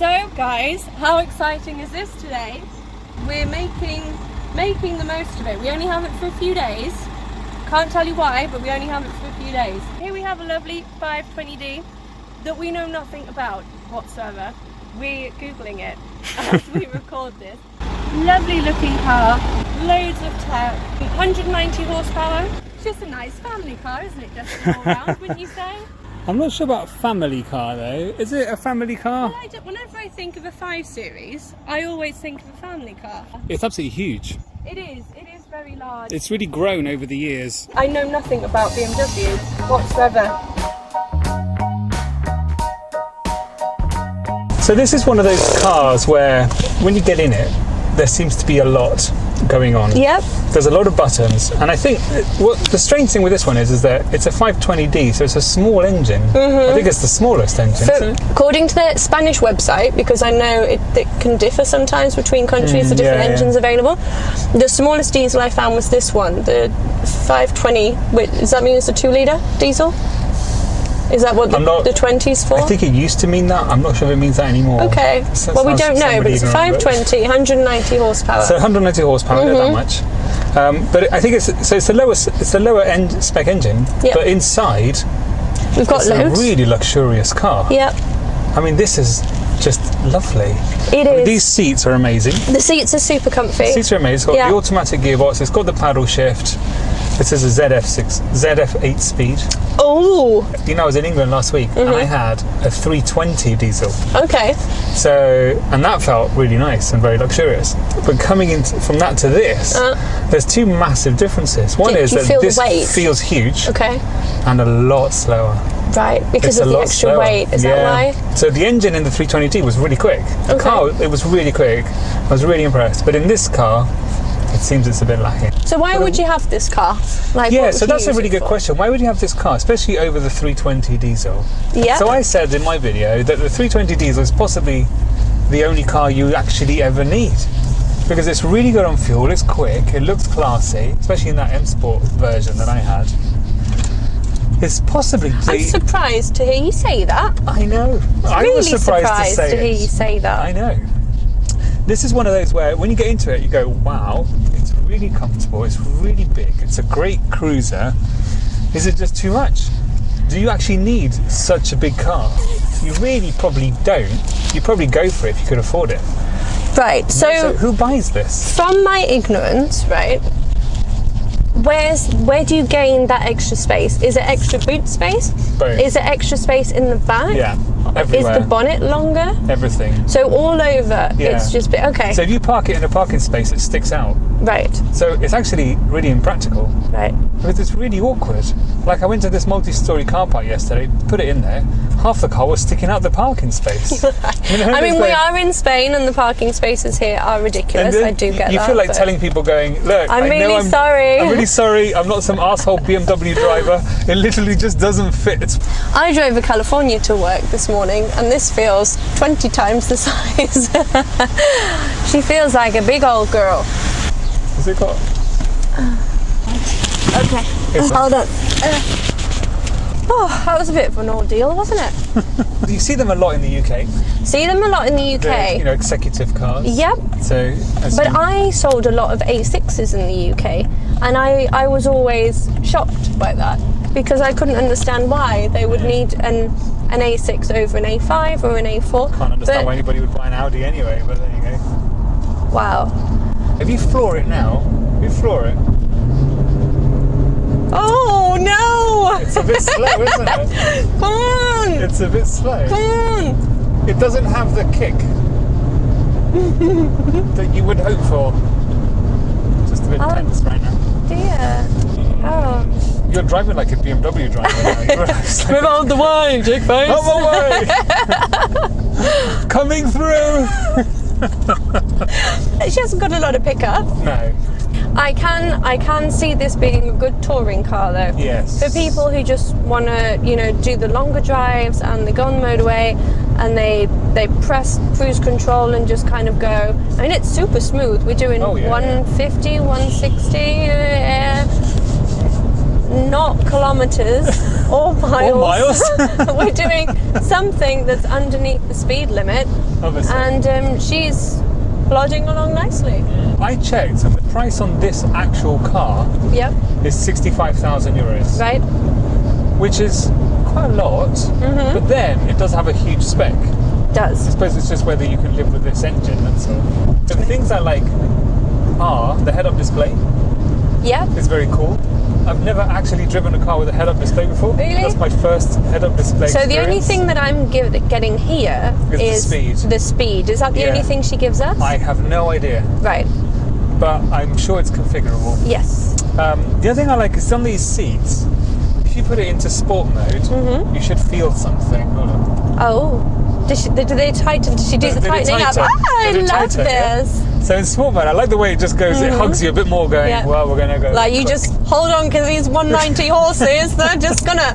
So guys, how exciting is this today? We're making the most of it. We only have it for a few days. Can't tell you why, but we only have it for a few days. Here we have a lovely 520D that we know nothing about whatsoever. We're Googling it as we record this. Lovely looking car, loads of tech, 190 horsepower. It's just a nice family car, isn't it? Just all around, wouldn't you say? I'm not sure about family car though. Is it a family car? Well, whenever I think of a 5 Series, I always think of a family car. It's absolutely huge. It is very large. It's really grown over the years. I know nothing about BMW whatsoever. So this is one of those cars where when you get in it, there seems to be a lot going on. Yep. There's a lot of buttons, and I think what the strange thing with this one is that it's a 520D, so it's a small engine. I think it's the smallest engine. So, according to the Spanish website, because I know it can differ sometimes between countries, the different engines available, the smallest diesel I found was this one, the 520. Wait, does that mean it's a 2-litre diesel? Is that what the 20's for? I think it used to mean that. I'm not sure if it means that anymore. Okay. Well, we don't know, but it's a 520, 190 horsepower. So 190 horsepower, not that much. But I think it's a lower end spec engine. Yep. But inside, we've got loads. A really luxurious car. Yep. I mean, this is just lovely. It is. These seats are amazing. The seats are super comfy. The seats are amazing. It's got the automatic gearbox. It's got the paddle shift. This is a ZF8 speed. Oh! You know, I was in England last week and I had a 320 diesel. Okay. So, and that felt really nice and very luxurious. But coming in from that to this, there's two massive differences. One is that this feels huge. Okay. And a lot slower. Right, because of the extra weight, is that why? So the engine in the 320D was really quick. The car, it was really quick. I was really impressed. But in this car, it seems it's a bit lacking. So why would you have this car? Like, so that's a really good question. Why would you have this car, especially over the 320 diesel? Yeah. So I said in my video that the 320 diesel is possibly the only car you actually ever need. Because it's really good on fuel, it's quick, it looks classy, especially in that M Sport version that I had. It's possibly... I'm surprised to hear you say that. I know. I was surprised to hear you say that. I know. This is one of those where when you get into it, you go, wow, it's really comfortable, it's really big, it's a great cruiser. Is it just too much? Do you actually need such a big car? You really probably don't. You probably go for it if you could afford it. Right, so who buys this? From my ignorance, right, where do you gain that extra space? Is it extra boot space? Both. Is it extra space in the back? Yeah, everywhere. Is the bonnet longer? Everything. So all over, it's just okay. So if you park it in a parking space, it sticks out. Right. So it's actually really impractical. Right. Because it's really awkward. Like I went to this multi-storey car park yesterday, put it in there, half the car was sticking out the parking space. I mean, we are in Spain and the parking spaces here are ridiculous. I do get that. You feel like telling people going, look, I'm really sorry, I'm not some arsehole BMW driver. It literally just doesn't fit. I drove to California to work this morning and this feels 20 times the size. She feels like a big old girl. Has it got... Okay, hold on. Oh, that was a bit of an ordeal, wasn't it? You see them a lot in the UK. See them a lot in the UK. The, executive cars. Yep. So, but I sold a lot of A6s in the UK, and I was always shocked by that because I couldn't understand why they would need an A6 over an A5 or an A4. Can't understand why anybody would buy an Audi anyway, but there you go. Wow. If you floor it now, Oh no! It's a bit slow, isn't it? Come on! It's a bit slow. Come on! It doesn't have the kick that you would hope for. Just a bit tense right now. Dear. Oh. You're driving like a BMW driver now. Move out the way, Jake face. Out the way! Coming through! She hasn't got a lot of pickup. No. I can see this being a good touring car though. Yes. For people who just want to, do the longer drives and they go on the motorway and they press cruise control and just kind of go. I mean, it's super smooth. We're doing 150, 160. Not kilometers or miles. Or miles. We're doing something that's underneath the speed limit. Obviously. And she's plodding along nicely. I checked, and the price on this actual car Yep. is 65,000 euros. Right. Which is quite a lot, but then it does have a huge spec. I Does. suppose it's just whether you can live with this engine, that's all. The things I like are the head-up display. Yep. It's very cool. I've never actually driven a car with a head-up display before. Really? That's my first head-up display So the only experience. thing that I'm getting here Is the speed. The speed. Is that the Yeah. only thing she gives us? I have no idea, Right. but I'm sure it's configurable. Yes. The other thing I like is on these seats, if you put it into sport mode, you should feel something. Hold on. Oh. Do they tighten? Did she do the They tightening up? tighten. I They love tighten, yeah. this. So in sport mode, I like the way it just goes, it hugs you a bit more going, Yeah. well, we're going to go. Like you quick. just hold on because these 190 horses, they're just gonna.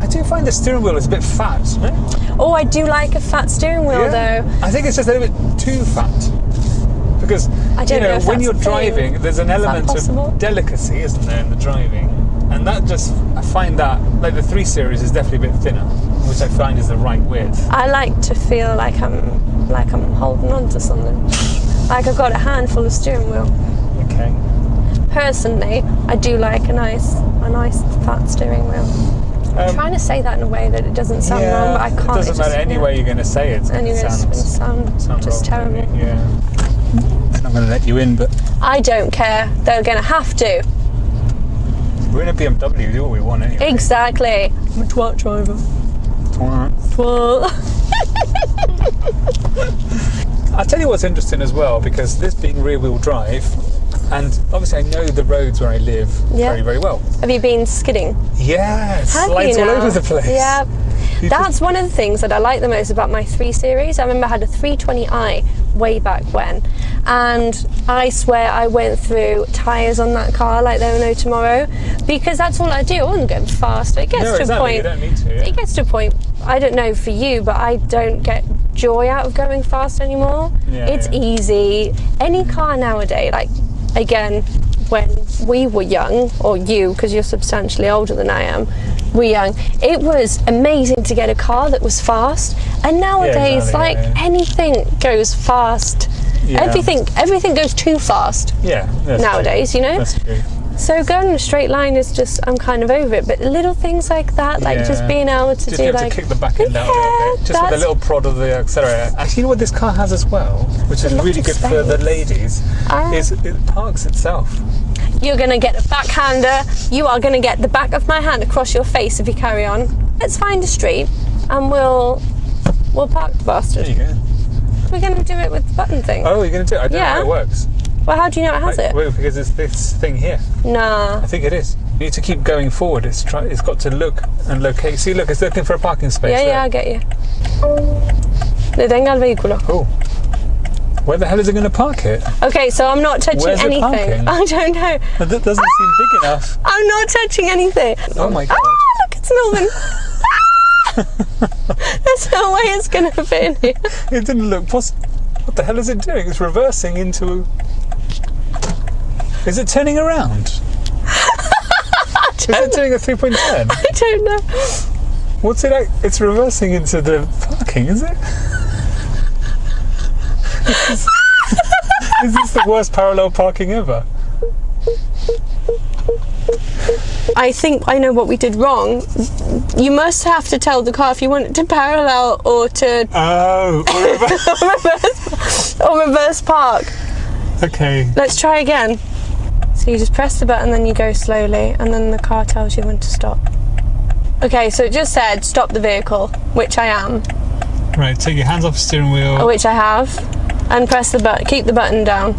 I do find the steering wheel is a bit fat. Right? Oh, I do like a fat steering wheel though. I think it's just a little bit too fat. Because, I don't know if when that's you're a thing. driving, there's an Is that element possible? of delicacy, isn't there, in the driving? And that just, I find that, like the 3 Series is definitely a bit thinner, which I find is the right width. I like to feel like I'm holding on to something. Like I've got a handful of steering wheel. Okay. Personally, I do like a nice fat steering wheel. I'm trying to say that in a way that it doesn't sound wrong, but I can't. It doesn't matter any way you're going to say it. Anyway, it's going to sound just wrong, terrible. maybe. Yeah. I'm going to let you in, but I don't care. They're going to have to. we're in a BMW, do what we want anyway. Exactly. I'm a twat driver. Twat. I'll tell you what's interesting as well, because this being rear-wheel drive, and obviously I know the roads where I live very, very well. Have you been skidding? Yeah, it Have slides you all now? over the place. Yeah. You That's one of the things that I like the most about my 3 Series. I remember I had a 320i way back when, and I swear I went through tyres on that car like there were no tomorrow, because that's all I do. I wasn't going fast. It gets No, to exactly, a point. you don't need to. Yeah. It gets to a point. I don't know for you, but I don't get joy out of going fast anymore. Yeah, it's yeah. easy. Any car nowadays, like again, when we were young, or you, because you're substantially older than I am, we're young, it was amazing to get a car that was fast. And nowadays, exactly, anything goes fast. Yeah. Everything goes too fast. Yeah. That's Nowadays, true. you know? That's true. So going in a straight line is just, I'm kind of over it. But little things like that, like just Yeah. being able to Just do be able like... to kick the back end out a little bit. Just with a little prod of the accelerator. Actually, you know what this car has as well, which is A lot really of good for the space. ladies, is it parks itself. You're going to get a backhander. You are going to get the back of my hand across your face if you carry on. Let's find a street and we'll park the bastard. There you go. We're going to do it with the button thing. Oh, you're going to do it? I don't know how it works. Well, how do you know it has it? Well, because it's this thing here. Nah. I think it is. You need to keep going forward. It's got to look and locate. See, look, it's looking for a parking space. Yeah, I get you. Detenga el vehículo. Oh. Where the hell is it going to park it? Okay, so I'm not touching Where's it anything. parking? I don't know. That doesn't seem big enough. I'm not touching anything. Oh my god. Ah, look, it's moving. There's no way it's going to fit in here. It didn't look possible. What the hell is it doing? It's reversing into... Is it turning around? Is it doing a 3.10? I don't know. What's it like? It's reversing into the parking, is it? Is this the worst parallel parking ever? I think I know what we did wrong. You must have to tell the car if you want it to parallel or to Oh, or reverse park. okay. Let's try again. So you just press the button, then you go slowly, and then the car tells you when to stop. Okay, so it just said stop the vehicle, which I am, Right, take your hands off the steering wheel which I have, and press the button. Keep the button down.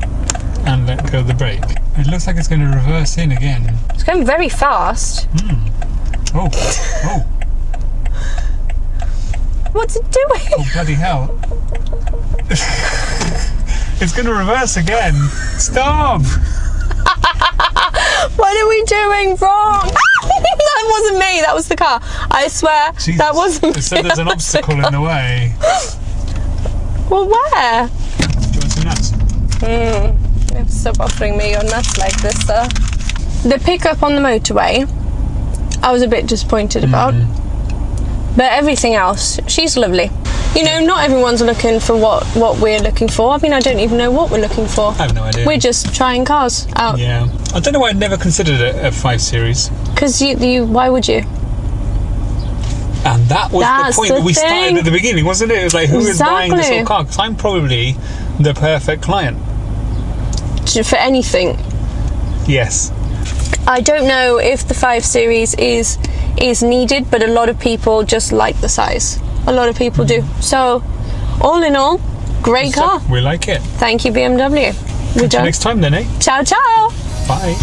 and let go of the brake. It looks like it's going to reverse in again. It's going very fast. Oh, oh, What's it doing? oh, bloody hell. It's going to reverse again. Stop! What are we doing wrong? That wasn't me. That was the car. I swear Jesus. that wasn't me. So there's an obstacle in the way. Well, where? Do you want some nuts? You have to stop offering me your nuts like this, sir. The pickup on the motorway, I was a bit disappointed about. But everything else, she's lovely. You know, not everyone's looking for what we're looking for. I mean, I don't even know what we're looking for. I have no idea. We're just trying cars out. Yeah. I don't know why I never considered it a 5 Series. Because you, why would you? And that was That's the point that we started at the beginning, wasn't it? It was like, who is buying this sort of car? Because I'm probably the perfect client. For anything. Yes. I don't know if the 5 Series is needed, but a lot of people just like the size. A lot of people do. So, all in all, great car. We like it. Thank you, BMW. Until next time then, eh? Ciao, ciao. Bye.